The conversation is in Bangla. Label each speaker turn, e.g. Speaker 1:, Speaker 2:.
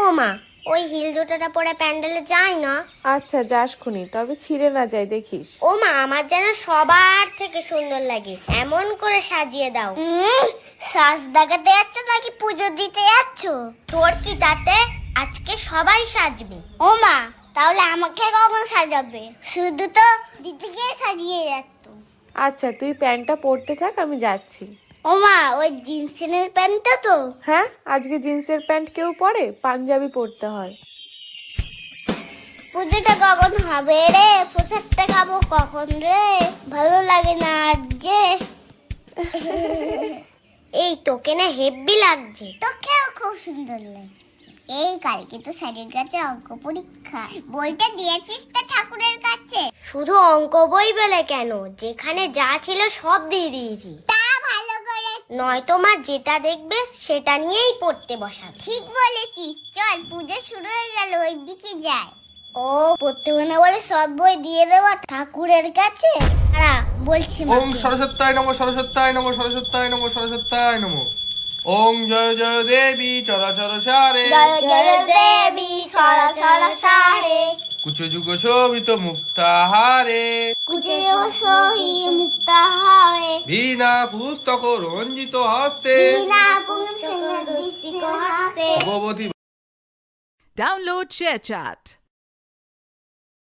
Speaker 1: ও মা, ওই হিল জুতোটা পরে প্যান্ডেলে যাই না।
Speaker 2: আচ্ছা যাস খুনি, তবে ছিঁড়ে না যায় দেখিস।
Speaker 1: ও মা, আমার যেন সবার থেকে সুন্দর লাগে, এমন করে সাজিয়ে দাও। সাজ দেখাতে যাচ্ছ নাকি পুজো দিতে যাচ্ছ? তোর কি তাতে, আজকে সবাই সাজবে। ও মা, তাহলে আমাকে কখন সাজাবে? শুধু তো দিতে গিয়ে সাজিয়ে যাচ্ছ।
Speaker 2: আচ্ছা তুই প্যান্টটা পরতে থাক, আমি যাচ্ছি।
Speaker 1: ও মা, ওই জিন্সের প্যান্টটা তো?
Speaker 2: হ্যাঁ, আজকে জিন্সের প্যান্ট কেউ পরে, পাঞ্জাবি পরতে হয়।
Speaker 1: পুজোটা কখন হবে রে? প্রসাদটা খাবো কখন রে? ভালো লাগে না আর যে। এই তোকে না হেব্বি লাগছে। তোকেও খুব সুন্দর লাগছে। এই কালকে তো স্যারের কাছে অঙ্ক পরীক্ষা, বইটা দিয়েছিস তো ঠাকুরের কাছে? শুধু অঙ্ক বই বলে কেন, যেখানে যা ছিল সব দিয়ে দিয়েছি। তা ভালো করে, নয়তো মা যেটা দেখবে সেটা নিয়েই পড়তে বসাবে। ঠিক বলেছিস, চল পুজো শুরু হয়ে গেল, ওই দিকে যাই। ও পড়তে না বলে সব বই দিয়ে দেওয়া ঠাকুরের কাছে? বলছি
Speaker 3: ওম সরস্বত্যায় নমঃ সরস্বত্যায় নমঃ সরস্বত্যায় নমঃ সরস্বত্যায় নমঃ। ওম জয় জয় দেবী চরাচর সারে,
Speaker 1: জয় জয় দেবী সরসর সারে,
Speaker 3: কুচ যুগ শোভিত মুক্তাহারে,
Speaker 1: কুজে সহি মুক্তাহারে,
Speaker 3: বীণা পুস্তক রঞ্জিত হস্তে,
Speaker 1: বিনা পুংসিং দৃষ্টিক হস্তে।
Speaker 3: ভগবতী।
Speaker 4: Download ShareChat.